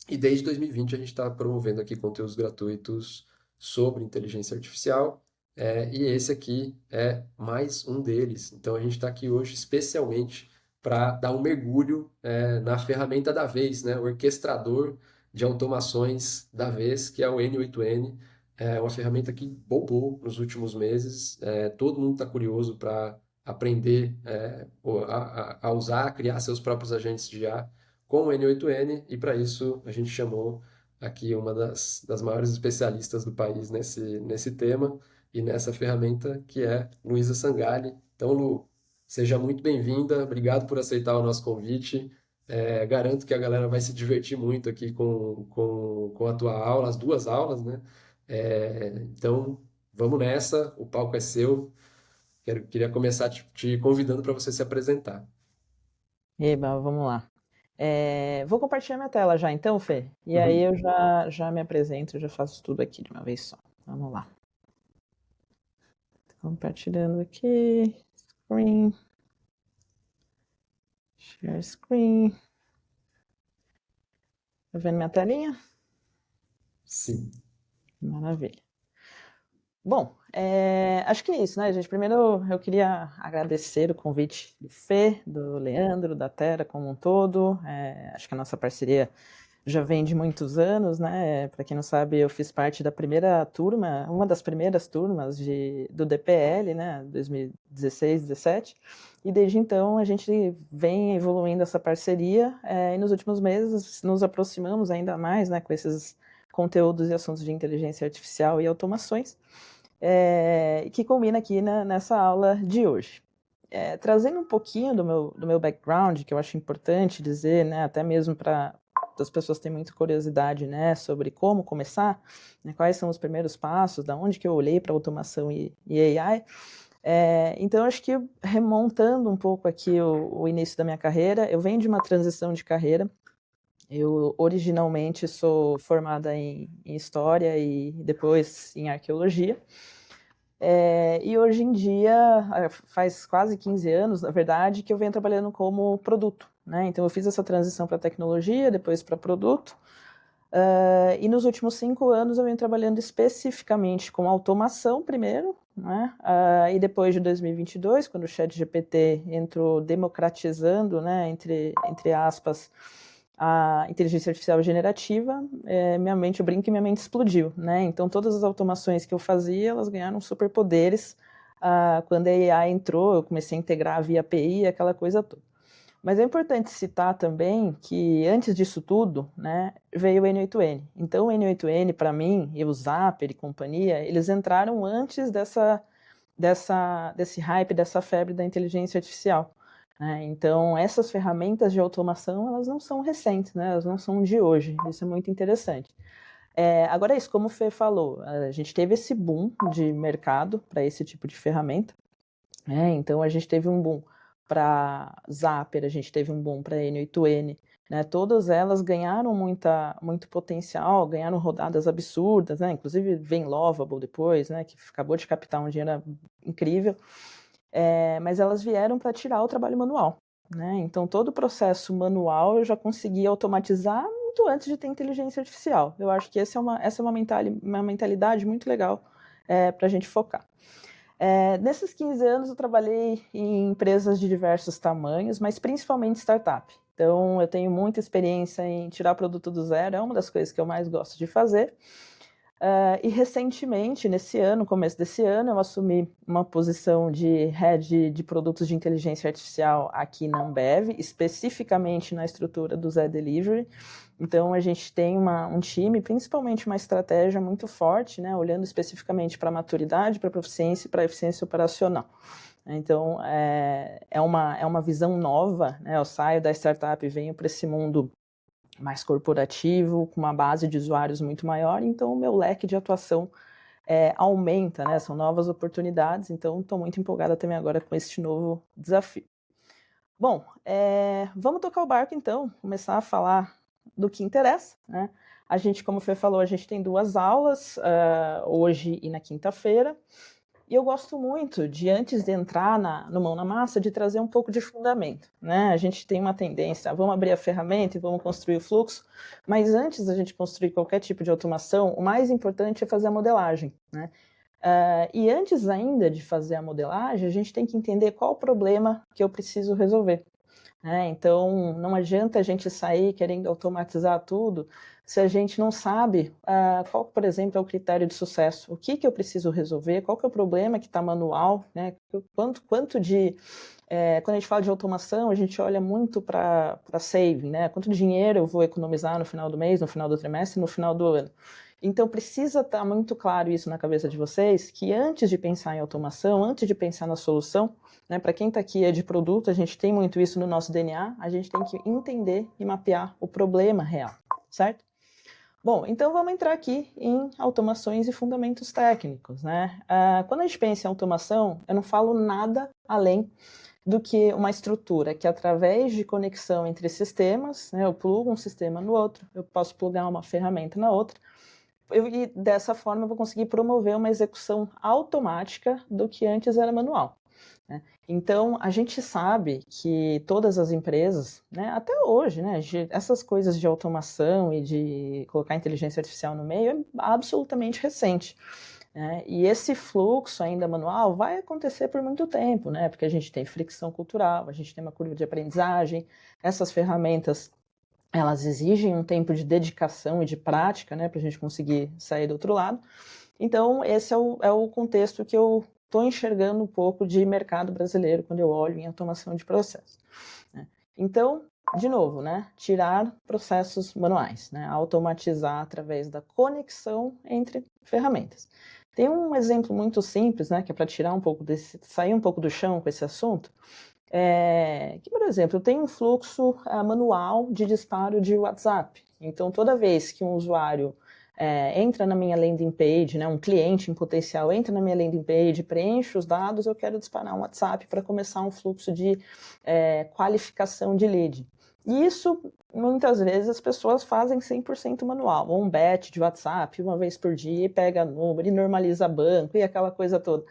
E desde 2020 a gente está promovendo aqui conteúdos gratuitos sobre inteligência artificial, e esse aqui é mais um deles. Então a gente está aqui hoje especialmente para dar um mergulho na ferramenta da vez, né? O orquestrador de automações da vez, que é o N8N. É uma ferramenta que bombou nos últimos meses. Todo mundo está curioso para aprender a usar, a criar seus próprios agentes de IA com o N8N, e para isso a gente chamou aqui uma das maiores especialistas do país nesse tema e nessa ferramenta, que é Luísa Sangalli. Então, Lu, seja muito bem-vinda, obrigado por aceitar o nosso convite. Garanto que a galera vai se divertir muito aqui com a tua aula, as duas aulas, né? Então, vamos nessa, o palco é seu. Queria começar te convidando para você se apresentar. Eba, vamos lá. Vou compartilhar minha tela já então, Fê. E aí Uhum. eu já me apresento, já faço tudo aqui de uma vez só. Vamos lá. Compartilhando aqui. Screen. Share screen. Tá vendo minha telinha? Sim. Maravilha. Bom, acho que é isso, né, gente? Primeiro eu queria agradecer o convite do Fê, do Leandro, da Terra como um todo. Acho que a nossa parceria já vem de muitos anos, né? Para quem não sabe, eu fiz parte da primeira turma, uma das primeiras turmas do DPL, né? 2016, 17. E desde então a gente vem evoluindo essa parceria, e nos últimos meses nos aproximamos ainda mais, né? Com esses conteúdos e assuntos de inteligência artificial e automações, que combina aqui nessa aula de hoje. Trazendo um pouquinho do meu background, que eu acho importante dizer, né, até mesmo para as pessoas têm muita curiosidade, né, sobre como começar, né, quais são os primeiros passos, da onde que eu olhei para automação e AI. Então, acho que remontando um pouco aqui o início da minha carreira, eu venho de uma transição de carreira. Eu originalmente sou formada em História e depois em Arqueologia. E hoje em dia, faz quase 15 anos, na verdade, que eu venho trabalhando como produto, né? Então eu fiz essa transição para tecnologia, depois para produto, e nos últimos 5 anos eu venho trabalhando especificamente com automação primeiro, né? E depois de 2022, quando o ChatGPT entrou democratizando, né, entre aspas, a inteligência artificial generativa, minha mente, eu brinco que minha mente explodiu, né? Então todas as automações que eu fazia, elas ganharam superpoderes. Quando a AI entrou, eu comecei a integrar via API, aquela coisa toda. Mas é importante citar também que antes disso tudo, né, veio o N8N. Então o N8N, para mim, e o Zapper e companhia, eles entraram antes desse hype, dessa febre da inteligência artificial. Então essas ferramentas de automação, elas não são recentes, né, elas não são de hoje. Isso é muito interessante. Agora é isso, como o Fê falou, a gente teve esse boom de mercado para esse tipo de ferramenta. Então a gente teve um boom para Zapper, a gente teve um boom para N8N, né? Todas elas ganharam muito potencial, ganharam rodadas absurdas, né? Inclusive vem Lovable depois, né? Que acabou de captar um dinheiro incrível, mas elas vieram para tirar o trabalho manual, né? Então todo o processo manual eu já consegui automatizar muito antes de ter inteligência artificial. Eu acho que essa é uma mentalidade muito legal para a gente focar. Nesses 15 anos eu trabalhei em empresas de diversos tamanhos, mas principalmente startup. Então eu tenho muita experiência em tirar produto do zero, é uma das coisas que eu mais gosto de fazer. E recentemente, nesse ano, começo desse ano, eu assumi uma posição de head de produtos de inteligência artificial aqui na Ambev, especificamente na estrutura do Zé Delivery. Então a gente tem um time, principalmente uma estratégia muito forte, né, olhando especificamente para a maturidade, para a proficiência e para a eficiência operacional. Então é uma visão nova, né? Eu saio da startup e venho para esse mundo mais corporativo, com uma base de usuários muito maior, então o meu leque de atuação aumenta, né? São novas oportunidades, então estou muito empolgada também agora com este novo desafio. Bom, vamos tocar o barco então, começar a falar do que interessa, né? A gente, como o Fê falou, a gente tem duas aulas, hoje e na quinta-feira. E eu gosto muito de, antes de entrar no mão na massa, de trazer um pouco de fundamento, né? A gente tem uma tendência, vamos abrir a ferramenta e vamos construir o fluxo, mas antes da gente construir qualquer tipo de automação, o mais importante é fazer a modelagem, né? E antes ainda de fazer a modelagem, a gente tem que entender qual o problema que eu preciso resolver. Então, não adianta a gente sair querendo automatizar tudo se a gente não sabe qual, por exemplo, é o critério de sucesso. O que eu preciso resolver, qual que é o problema que está manual, né? Quanto de... quando a gente fala de automação, a gente olha muito para saving, né? Quanto dinheiro eu vou economizar no final do mês, no final do trimestre, no final do ano. Então, precisa estar muito claro isso na cabeça de vocês, que antes de pensar em automação, antes de pensar na solução, né, para quem está aqui é de produto, a gente tem muito isso no nosso DNA, a gente tem que entender e mapear o problema real, certo? Bom, então vamos entrar aqui em automações e fundamentos técnicos, né? Quando a gente pensa em automação, eu não falo nada além do que uma estrutura que, através de conexão entre sistemas, né, eu plugo um sistema no outro, eu posso plugar uma ferramenta na outra, e dessa forma eu vou conseguir promover uma execução automática do que antes era manual. Né? Então, a gente sabe que todas as empresas, né, até hoje, né, essas coisas de automação e de colocar inteligência artificial no meio é absolutamente recente. Né? E esse fluxo ainda manual vai acontecer por muito tempo, né, porque a gente tem fricção cultural, a gente tem uma curva de aprendizagem, essas ferramentas elas exigem um tempo de dedicação e de prática, né, para a gente conseguir sair do outro lado. Então, esse é o contexto que eu estou enxergando um pouco de mercado brasileiro quando eu olho em automação de processo. Né? Então, de novo, né, tirar processos manuais, né, automatizar através da conexão entre ferramentas. Tem um exemplo muito simples, né, que é para tirar um pouco sair um pouco do chão com esse assunto, que, por exemplo, eu tenho um fluxo manual de disparo de WhatsApp. Então, toda vez que um usuário entra na minha landing page, né, um cliente em potencial entra na minha landing page, preenche os dados, eu quero disparar um WhatsApp para começar um fluxo de qualificação de lead. E isso, muitas vezes, as pessoas fazem 100% manual, ou um batch de WhatsApp, uma vez por dia, e pega número, e normaliza banco, e aquela coisa toda.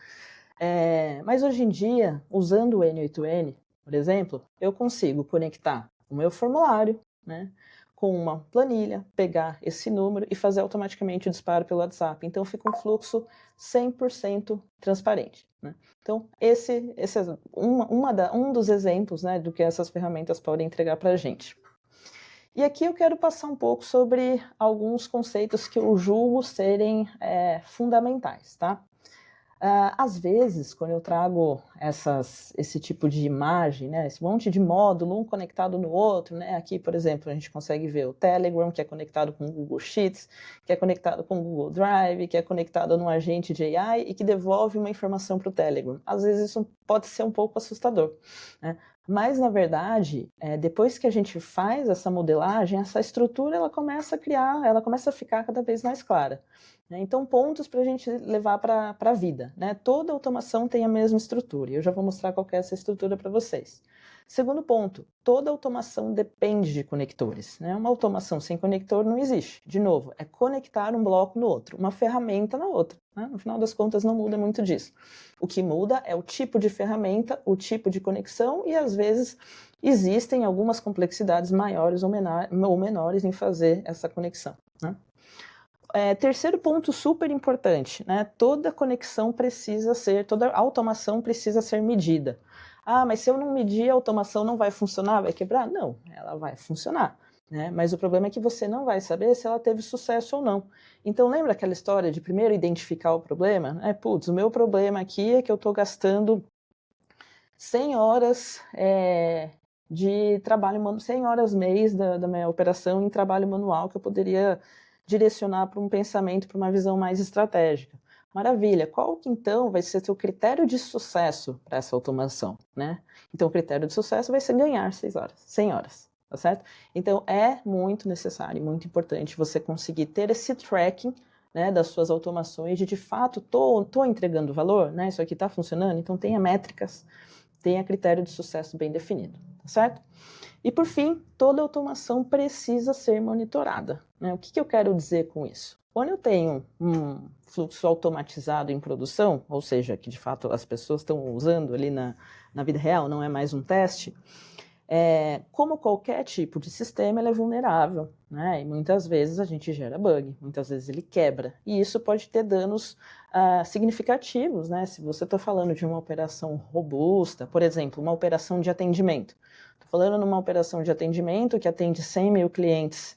Mas hoje em dia, usando o N8N, por exemplo, eu consigo conectar o meu formulário, né, com uma planilha, pegar esse número e fazer automaticamente o disparo pelo WhatsApp. Então, fica um fluxo 100% transparente. Né? Então, esse é um dos exemplos, né, do que essas ferramentas podem entregar para a gente. E aqui eu quero passar um pouco sobre alguns conceitos que eu julgo serem fundamentais, tá? Às vezes, quando eu trago esse tipo de imagem, né, esse monte de módulo, um conectado no outro, né, aqui, por exemplo, a gente consegue ver o Telegram, que é conectado com o Google Sheets, que é conectado com o Google Drive, que é conectado num agente de AI e que devolve uma informação para o Telegram. Às vezes isso pode ser um pouco assustador, né? Mas, na verdade, depois que a gente faz essa modelagem, essa estrutura ela começa a ficar cada vez mais clara. Então, pontos para a gente levar para a vida. Né? Toda automação tem a mesma estrutura, e eu já vou mostrar qual é essa estrutura para vocês. Segundo ponto, toda automação depende de conectores. Né? Uma automação sem conector não existe. De novo, é conectar um bloco no outro, uma ferramenta na outra. Né? No final das contas, não muda muito disso. O que muda é o tipo de ferramenta, o tipo de conexão, e às vezes existem algumas complexidades maiores ou menores em fazer essa conexão. Né? Terceiro ponto super importante, né? Toda automação precisa ser medida. Mas se eu não medir, a automação não vai funcionar, vai quebrar? Não, ela vai funcionar. Né? Mas o problema é que você não vai saber se ela teve sucesso ou não. Então, lembra aquela história de primeiro identificar o problema? O meu problema aqui é que eu estou gastando 100 horas de trabalho, 100 horas mês da minha operação em trabalho manual que eu poderia direcionar para um pensamento, para uma visão mais estratégica. Maravilha, qual que então vai ser seu critério de sucesso para essa automação? Né? Então, o critério de sucesso vai ser ganhar 100 horas, tá certo? Então, é muito necessário, muito importante você conseguir ter esse tracking, né, das suas automações, de fato, tô entregando valor, né? Isso aqui está funcionando, então tenha métricas, tenha critério de sucesso bem definido. certo? E por fim, toda automação precisa ser monitorada, né? O que eu quero dizer com isso? Quando eu tenho um fluxo automatizado em produção, ou seja, que de fato as pessoas estão usando ali na vida real, não é mais um teste, como qualquer tipo de sistema, ele é vulnerável, né? E muitas vezes a gente gera bug, muitas vezes ele quebra. E isso pode ter danos significativos, né? Se você está falando de uma operação robusta, por exemplo, uma operação de atendimento. Estou falando numa operação de atendimento que atende 100 mil clientes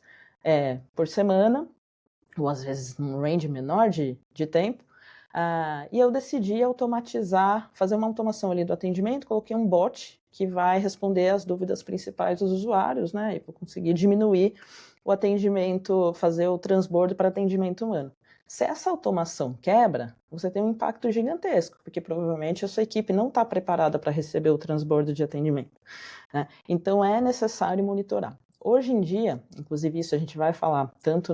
por semana, ou às vezes num range menor de tempo, e eu decidi automatizar, fazer uma automação ali do atendimento, coloquei um bot que vai responder as dúvidas principais dos usuários, né, e vou conseguir diminuir o atendimento, fazer o transbordo para atendimento humano. Se essa automação quebra, você tem um impacto gigantesco, porque provavelmente a sua equipe não está preparada para receber o transbordo de atendimento, né? Então é necessário monitorar. Hoje em dia, inclusive isso a gente vai falar tanto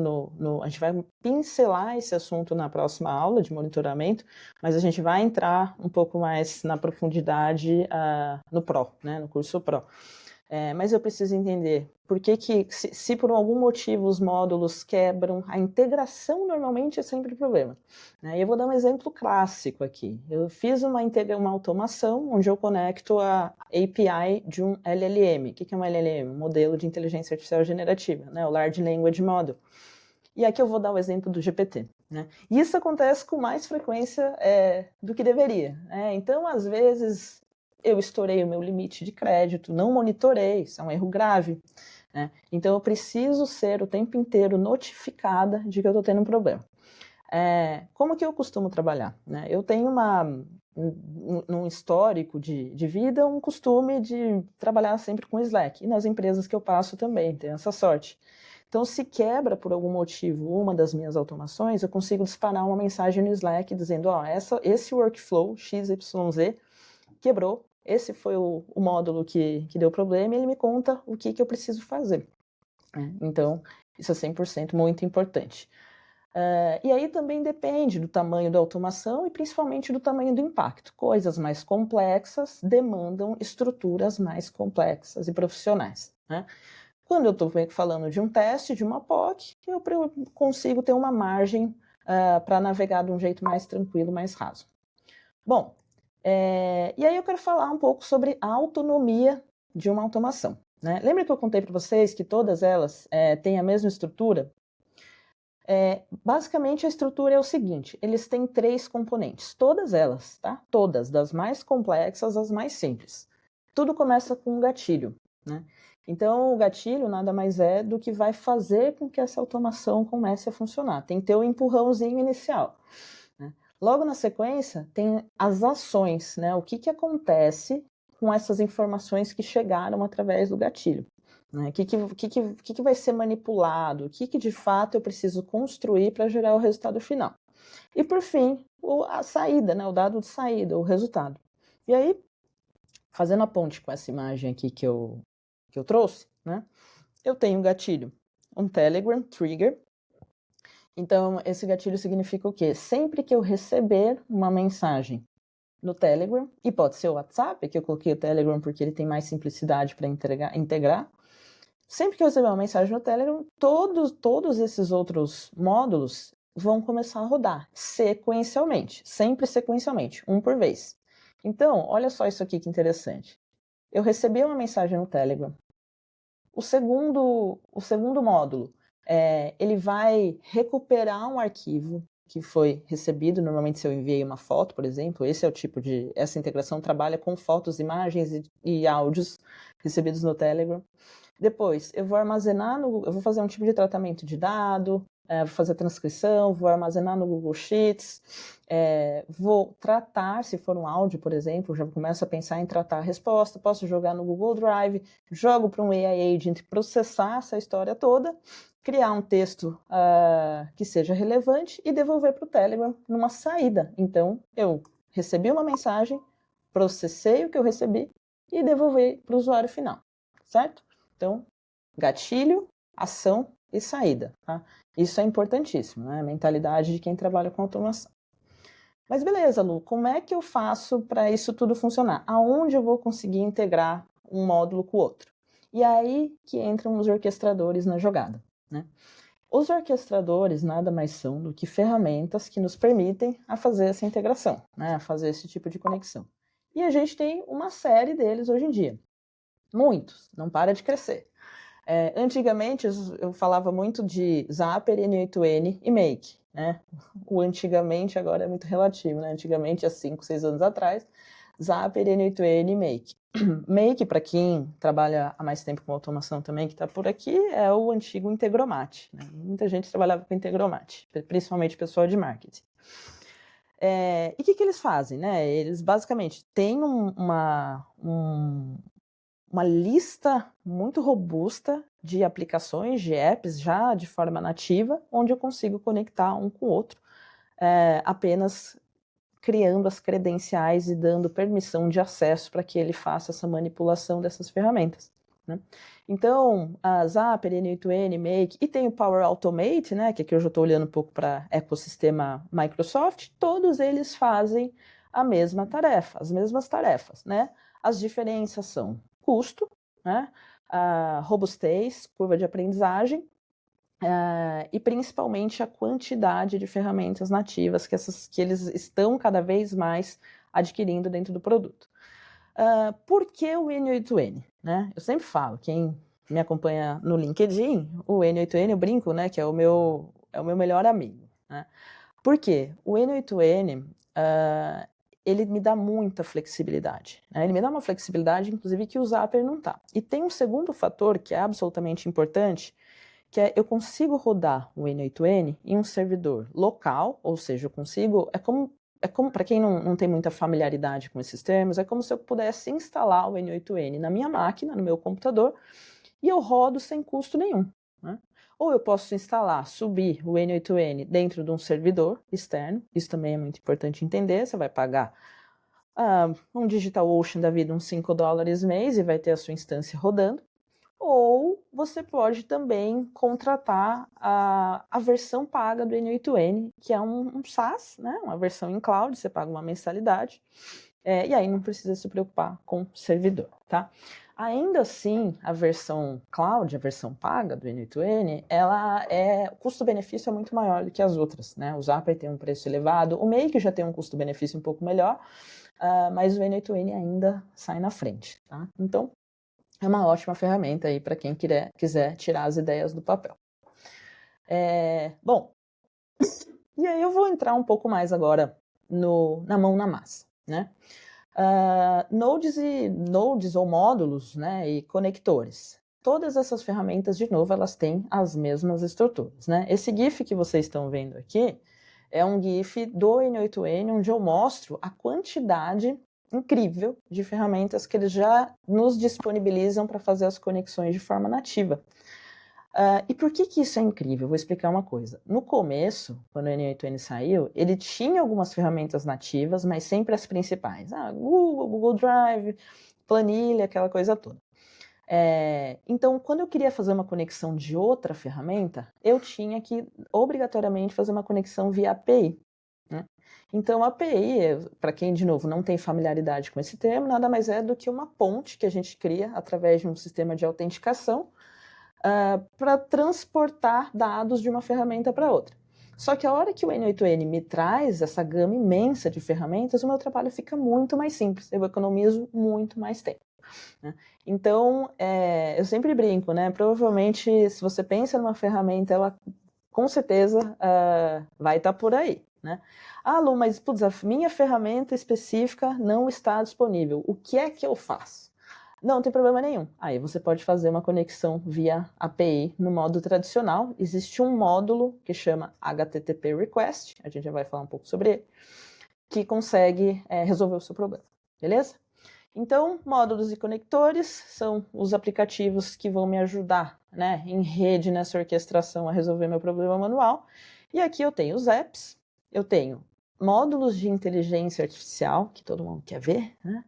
a gente vai pincelar esse assunto na próxima aula de monitoramento, mas a gente vai entrar um pouco mais na profundidade no Pro, né, no curso Pro. Mas eu preciso entender por que se por algum motivo os módulos quebram, a integração normalmente é sempre o problema, né? E eu vou dar um exemplo clássico aqui. Eu fiz uma automação onde eu conecto a API de um LLM. O que é um LLM? Um modelo de inteligência artificial generativa, né? O Large Language Model. E aqui eu vou dar o exemplo do GPT, né? E isso acontece com mais frequência do que deveria, né? Então, às vezes, eu estourei o meu limite de crédito, não monitorei, isso é um erro grave, né? Então eu preciso ser o tempo inteiro notificada de que eu estou tendo um problema. Como que eu costumo trabalhar, né? Eu tenho num histórico de vida, um costume de trabalhar sempre com Slack, e nas empresas que eu passo também, tenho essa sorte. Então, se quebra por algum motivo uma das minhas automações, eu consigo disparar uma mensagem no Slack dizendo, esse workflow XYZ quebrou, esse foi o módulo que deu problema, e ele me conta o que eu preciso fazer. Então, isso é 100% muito importante. E aí também depende do tamanho da automação e principalmente do tamanho do impacto. Coisas mais complexas demandam estruturas mais complexas e profissionais, né? Quando eu estou falando de um teste, de uma POC, eu consigo ter uma margem para navegar de um jeito mais tranquilo, mais raso. Bom, e aí eu quero falar um pouco sobre a autonomia de uma automação, né? Lembra que eu contei para vocês que todas elas têm a mesma estrutura? Basicamente a estrutura é o seguinte, eles têm 3 componentes, todas elas, tá? Todas, das mais complexas às mais simples. Tudo começa com um gatilho, né? Então o gatilho nada mais é do que vai fazer com que essa automação comece a funcionar. Tem que ter o empurrãozinho inicial, né? Logo na sequência tem as ações, né? O que acontece com essas informações que chegaram através do gatilho. O que vai ser manipulado, o que de fato eu preciso construir para gerar o resultado final. E por fim, a saída, né, o dado de saída, o resultado. E aí, fazendo a ponte com essa imagem aqui que eu trouxe, né, eu tenho um gatilho, um Telegram trigger. Então, esse gatilho significa o quê? Sempre que eu receber uma mensagem no Telegram, e pode ser o WhatsApp, que eu coloquei o Telegram porque ele tem mais simplicidade para integrar. Sempre que eu receber uma mensagem no Telegram, todos esses outros módulos vão começar a rodar sequencialmente, sempre sequencialmente, um por vez. Então, olha só isso aqui que interessante. Eu recebi uma mensagem no Telegram. O segundo módulo, ele vai recuperar um arquivo que foi recebido. Normalmente, se eu enviei uma foto, por exemplo, essa integração trabalha com fotos, imagens e áudios recebidos no Telegram. Depois, eu vou armazenar eu vou fazer um tipo de tratamento de dado, vou fazer transcrição, vou armazenar no Google Sheets, vou tratar, se for um áudio, por exemplo, já começo a pensar em tratar a resposta, posso jogar no Google Drive, jogo para um AI Agent processar essa história toda, criar um texto que seja relevante e devolver para o Telegram numa saída. Então, eu recebi uma mensagem, processei o que eu recebi e devolvi para o usuário final, certo? Então, gatilho, ação e saída, tá? Isso é importantíssimo, né? A mentalidade de quem trabalha com automação. Mas beleza, Lu, como é que eu faço para isso tudo funcionar? Aonde eu vou conseguir integrar um módulo com o outro. E aí que entram os orquestradores na jogada, né? Os orquestradores nada mais são do que ferramentas que nos permitem a fazer essa integração, né? A fazer esse tipo de conexão. E a gente tem uma série deles hoje em dia. Muitos, não para de crescer. Antigamente eu falava muito de Zapier, N8N e Make, né? O antigamente agora é muito relativo, né? Antigamente, há 5, 6 anos atrás, Zapier, N8N e Make. Make, para quem trabalha há mais tempo com automação também, que está por aqui, é o antigo Integromat, né? Muita gente trabalhava com Integromat, principalmente pessoal de marketing. E o que eles fazem, né? Eles basicamente têm uma lista muito robusta de aplicações, de apps já de forma nativa, onde eu consigo conectar um com o outro, apenas criando as credenciais e dando permissão de acesso para que ele faça essa manipulação dessas ferramentas, né? Então, a Zapier, N8N, Make, e tem o Power Automate, né, que aqui eu já estou olhando um pouco para ecossistema Microsoft, todos eles fazem a mesma tarefa, as mesmas tarefas, né? As diferenças são custo, né, a robustez, curva de aprendizagem, e principalmente a quantidade de ferramentas nativas que eles estão cada vez mais adquirindo dentro do produto. Por que o N8N? Né? Eu sempre falo, quem me acompanha no LinkedIn, o N8N eu brinco, né, que é o meu melhor amigo. Né? Por quê? O N8N, ele me dá muita flexibilidade. Né? Ele me dá uma flexibilidade, inclusive, que o Zapier não tá. E tem um segundo fator que é absolutamente importante, que é eu consigo rodar o N8N em um servidor local, ou seja, eu consigo, é como para quem não tem muita familiaridade com esses termos, é como se eu pudesse instalar o N8N na minha máquina, no meu computador, e eu rodo sem custo nenhum, né? Ou eu posso instalar, subir o N8N dentro de um servidor externo, isso também é muito importante entender, você vai pagar um DigitalOcean da vida, uns $5 mês, e vai ter a sua instância rodando. Ou você pode também contratar a versão paga do N8N, que é um SaaS, né? Uma versão em cloud, você paga uma mensalidade, e aí não precisa se preocupar com servidor, tá? Ainda assim, a versão cloud, a versão paga do N8N, o custo-benefício é muito maior do que as outras, né? O Zapier tem um preço elevado, o Make já tem um custo-benefício um pouco melhor, mas o N8N ainda sai na frente, tá? Então, é uma ótima ferramenta aí para quem quiser tirar as ideias do papel. Bom, e aí eu vou entrar um pouco mais agora na mão na massa, né? Nodes ou módulos, né, e conectores. Todas essas ferramentas, de novo, elas têm as mesmas estruturas, né? Esse GIF que vocês estão vendo aqui é um GIF do N8N, onde eu mostro a quantidade incrível de ferramentas que eles já nos disponibilizam para fazer as conexões de forma nativa. E por que isso é incrível? Vou explicar uma coisa. No começo, quando o N8N saiu, ele tinha algumas ferramentas nativas, mas sempre as principais. Google Drive, planilha, aquela coisa toda. Então, quando eu queria fazer uma conexão de outra ferramenta, eu tinha que obrigatoriamente fazer uma conexão via API. Né? Então, a API, para quem, de novo, não tem familiaridade com esse termo, nada mais é do que uma ponte que a gente cria através de um sistema de autenticação para transportar dados de uma ferramenta para outra. Só que a hora que o N8N me traz essa gama imensa de ferramentas, o meu trabalho fica muito mais simples, eu economizo muito mais tempo. Né? Então, eu sempre brinco, né? Provavelmente, se você pensa numa ferramenta, ela com certeza vai estar por aí. Né? Lu, mas putz, a minha ferramenta específica não está disponível. O que é que eu faço? Não tem problema nenhum. Aí você pode fazer uma conexão via API no modo tradicional. Existe um módulo que chama HTTP Request, a gente já vai falar um pouco sobre ele, que consegue resolver o seu problema. Beleza? Então, módulos e conectores são os aplicativos que vão me ajudar, né, em rede nessa orquestração a resolver meu problema manual. E aqui eu tenho os apps, eu tenho módulos de inteligência artificial, que todo mundo quer ver, né?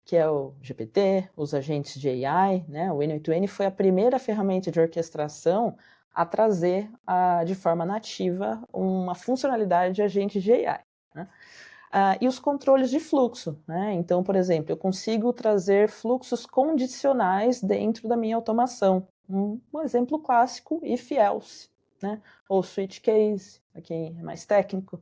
Que é o GPT, os agentes de AI, né? O N8N foi a primeira ferramenta de orquestração a trazer de forma nativa uma funcionalidade de agente de AI. Né? E os controles de fluxo, né? Então, por exemplo, eu consigo trazer fluxos condicionais dentro da minha automação. Um exemplo clássico, if-else, né? Ou switch case, para quem é mais técnico.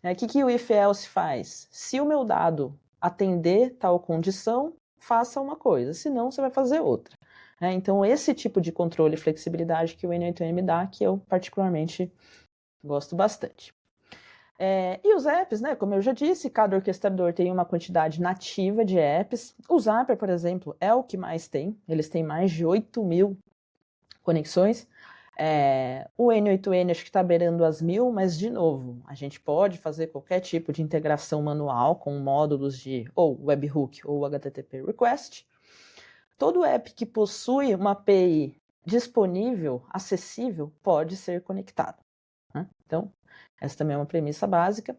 O que o if-else faz? Se o meu dado atender tal condição, faça uma coisa, senão você vai fazer outra. Então, esse tipo de controle e flexibilidade que o N8N me dá, que eu particularmente gosto bastante. E os apps, né, como eu já disse, cada orquestrador tem uma quantidade nativa de apps. O Zapier, por exemplo, é o que mais tem. Eles têm mais de 8.000 conexões. O N8N acho que está beirando as 1.000, mas, de novo, a gente pode fazer qualquer tipo de integração manual com módulos de ou webhook ou HTTP request. Todo app que possui uma API disponível, acessível, pode ser conectado. Né? Então, essa também é uma premissa básica.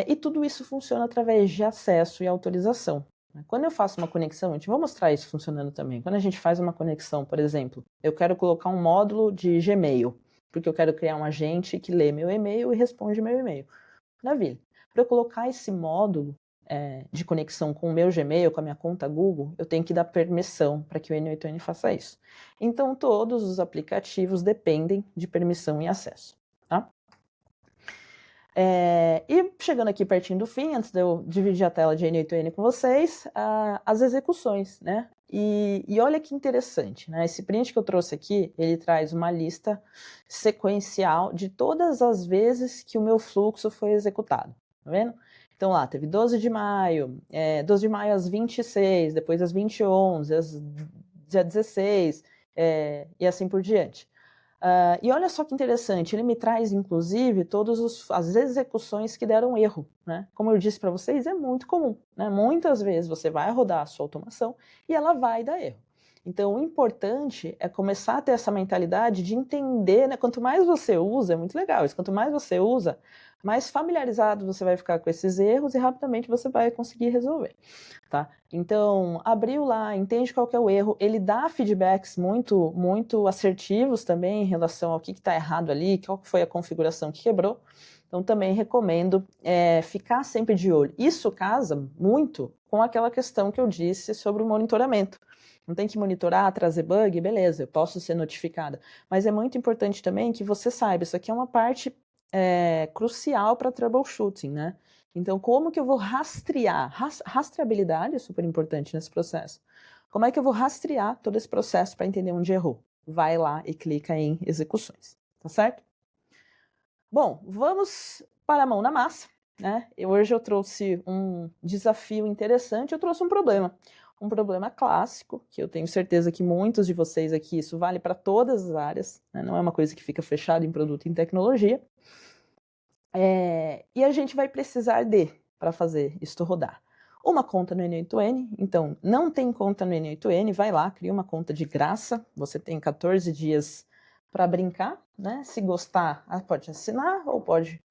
E tudo isso funciona através de acesso e autorização. Quando eu faço uma conexão, a gente vai mostrar isso funcionando também. Quando a gente faz uma conexão, por exemplo, eu quero colocar um módulo de Gmail, porque eu quero criar um agente que lê meu e-mail e responde meu e-mail. Maravilha. Para eu colocar esse módulo de conexão com o meu Gmail, com a minha conta Google, eu tenho que dar permissão para que o N8N faça isso. Então, todos os aplicativos dependem de permissão e acesso. Tá? E chegando aqui pertinho do fim, antes de eu dividir a tela de N8N com vocês, as execuções, né? E olha que interessante, né? Esse print que eu trouxe aqui, ele traz uma lista sequencial de todas as vezes que o meu fluxo foi executado, tá vendo? Então lá, teve 12 de maio, 12 de maio às 26, depois às 20h11, às 16, e assim por diante. E olha só que interessante, ele me traz, inclusive, todas as execuções que deram erro. Né? Como eu disse para vocês, é muito comum. Né? Muitas vezes você vai rodar a sua automação e ela vai dar erro. Então, o importante é começar a ter essa mentalidade de entender, né? Quanto mais você usa, é muito legal isso, quanto mais você usa, mais familiarizado você vai ficar com esses erros e rapidamente você vai conseguir resolver. Tá? Então, abriu lá, entende qual que é o erro, ele dá feedbacks muito, muito assertivos também em relação ao que está errado ali, qual foi a configuração que quebrou. Então, também recomendo ficar sempre de olho. Isso casa muito com aquela questão que eu disse sobre o monitoramento. Não tem que monitorar, trazer bug, beleza, eu posso ser notificada. Mas é muito importante também que você saiba, isso aqui é uma parte crucial para troubleshooting, né? Então, como que eu vou rastrear? Rastreabilidade é super importante nesse processo. Como é que eu vou rastrear todo esse processo para entender onde errou? Vai lá e clica em execuções, tá certo? Bom, vamos para a mão na massa, né? Hoje eu trouxe um desafio interessante, eu trouxe um problema clássico, que eu tenho certeza que muitos de vocês aqui, isso vale para todas as áreas, né? Não é uma coisa que fica fechada em produto e em tecnologia. E a gente vai precisar para fazer isto rodar, uma conta no N8N. Então, não tem conta no N8N, vai lá, cria uma conta de graça, você tem 14 dias para brincar, né? Se gostar, pode assinar ou pode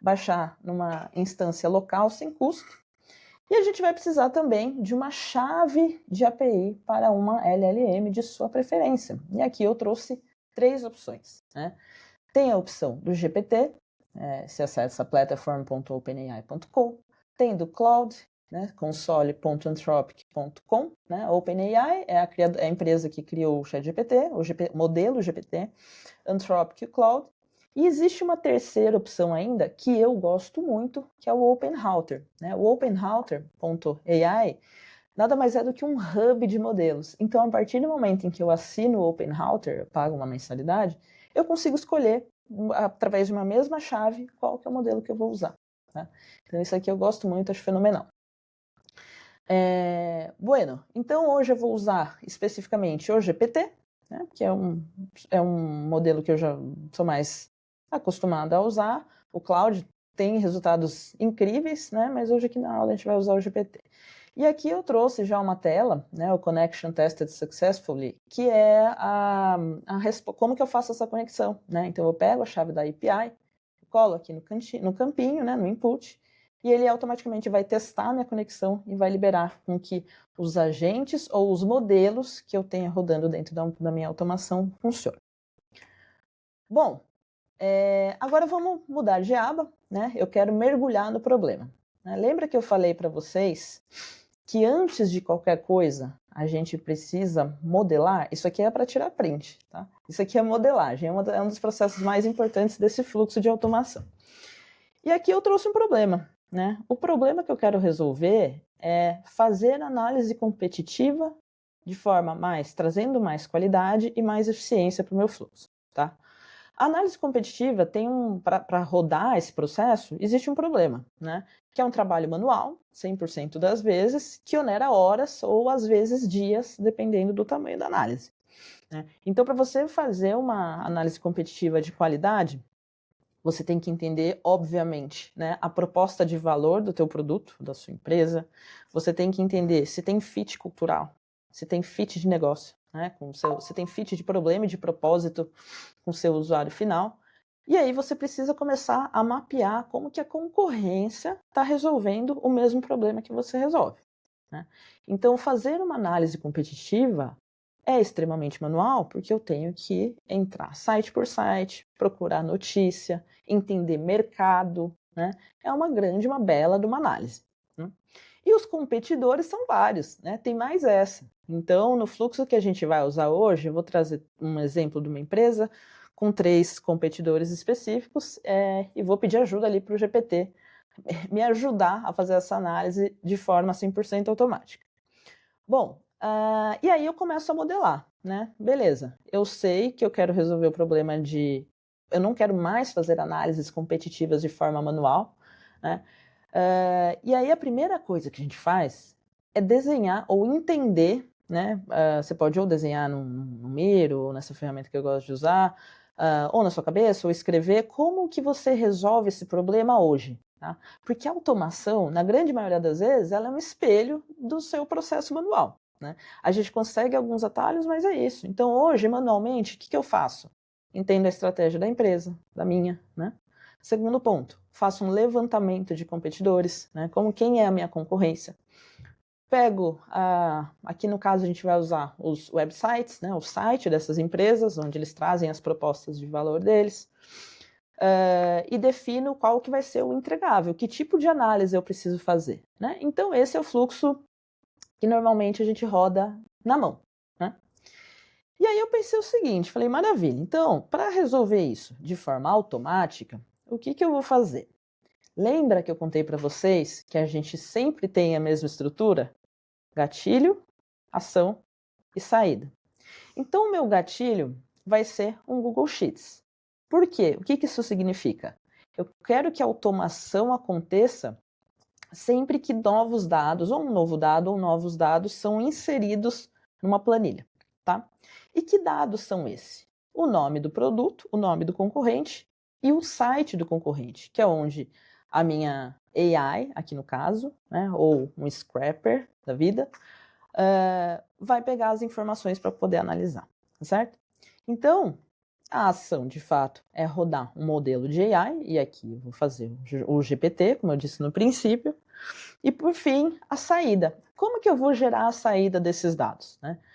baixar numa instância local sem custo. E a gente vai precisar também de uma chave de API para uma LLM de sua preferência. E aqui eu trouxe 3 opções, né? Tem a opção do GPT, se acessa platform.openai.com, tem do Cloud, né, console.anthropic.com, né, OpenAI é a empresa que criou o ChatGPT, o modelo GPT, Anthropic Cloud, e existe uma terceira opção ainda que eu gosto muito, que é o OpenRouter. Né? O OpenRouter.ai nada mais é do que um hub de modelos. Então, a partir do momento em que eu assino o OpenRouter, eu pago uma mensalidade, eu consigo escolher, através de uma mesma chave, qual que é o modelo que eu vou usar. Tá? Então, isso aqui eu gosto muito, acho fenomenal. Bueno, então hoje eu vou usar especificamente o GPT, né, que é um modelo que eu já sou mais acostumada a usar. O Cloud tem resultados incríveis, né, mas hoje aqui na aula a gente vai usar o GPT. E aqui eu trouxe já uma tela, né, o Connection Tested Successfully, que é como que eu faço essa conexão. Né? Então eu pego a chave da API, colo aqui no campinho, né, no input, e ele automaticamente vai testar a minha conexão e vai liberar com que os agentes ou os modelos que eu tenha rodando dentro da minha automação funcionem. Bom, agora vamos mudar de aba, né? Eu quero mergulhar no problema. né? Lembra que eu falei para vocês que antes de qualquer coisa, a gente precisa modelar? Isso aqui é para tirar print, tá? Isso aqui é modelagem, é um dos processos mais importantes desse fluxo de automação. E aqui eu trouxe um problema, né? O problema que eu quero resolver é fazer análise competitiva de forma trazendo mais qualidade e mais eficiência para o meu fluxo, tá? A análise competitiva tem para rodar esse processo, existe um problema, né? Que é um trabalho manual, 100% das vezes, que onera horas ou às vezes dias, dependendo do tamanho da análise, né? Então, para você fazer uma análise competitiva de qualidade, você tem que entender, obviamente, né, a proposta de valor do teu produto, da sua empresa. Você tem que entender se tem fit cultural, se tem fit de negócio, né, se tem fit de problema e de propósito com o seu usuário final. E aí você precisa começar a mapear como que a concorrência está resolvendo o mesmo problema que você resolve, né? Então, fazer uma análise competitiva é extremamente manual, porque eu tenho que entrar site por site, procurar notícia, entender mercado, né? É uma bela de uma análise, né? E os competidores são vários, né? Tem mais essa. Então, no fluxo que a gente vai usar hoje, eu vou trazer um exemplo de uma empresa com 3 competidores específicos e vou pedir ajuda ali para o GPT me ajudar a fazer essa análise de forma 100% automática. Bom, e aí eu começo a modelar, né? Beleza, eu sei que eu quero resolver o problema eu não quero mais fazer análises competitivas de forma manual, né? E aí a primeira coisa que a gente faz é desenhar ou entender, né? Você pode ou desenhar no Miro, ou nessa ferramenta que eu gosto de usar, ou na sua cabeça, ou escrever como que você resolve esse problema hoje, tá? Porque a automação, na grande maioria das vezes, ela é um espelho do seu processo manual, né? A gente consegue alguns atalhos, mas é isso. Então hoje, manualmente, o que eu faço? Entendo a estratégia da empresa, da minha, né? Segundo ponto, faço um levantamento de competidores, né? Como quem é a minha concorrência. Pego, aqui no caso a gente vai usar os websites, né? O site dessas empresas, onde eles trazem as propostas de valor deles, e defino qual que vai ser o entregável, que tipo de análise eu preciso fazer, né? Então esse é o fluxo que normalmente a gente roda na mão, né? E aí eu pensei o seguinte, falei, maravilha, então, para resolver isso de forma automática, o que eu vou fazer? Lembra que eu contei para vocês que a gente sempre tem a mesma estrutura? Gatilho, ação e saída. Então, o meu gatilho vai ser um Google Sheets. Por quê? O que isso significa? Eu quero que a automação aconteça sempre que novos dados, ou um novo dado, ou novos dados são inseridos numa planilha, tá? E que dados são esses? O nome do produto, o nome do concorrente e o site do concorrente, que é onde a minha AI, aqui no caso, né, ou um scrapper da vida, vai pegar as informações para poder analisar, tá certo? Então, a ação, de fato, é rodar um modelo de AI, e aqui eu vou fazer o GPT, como eu disse no princípio, e, por fim, a saída. Como que eu vou gerar a saída desses dados, né?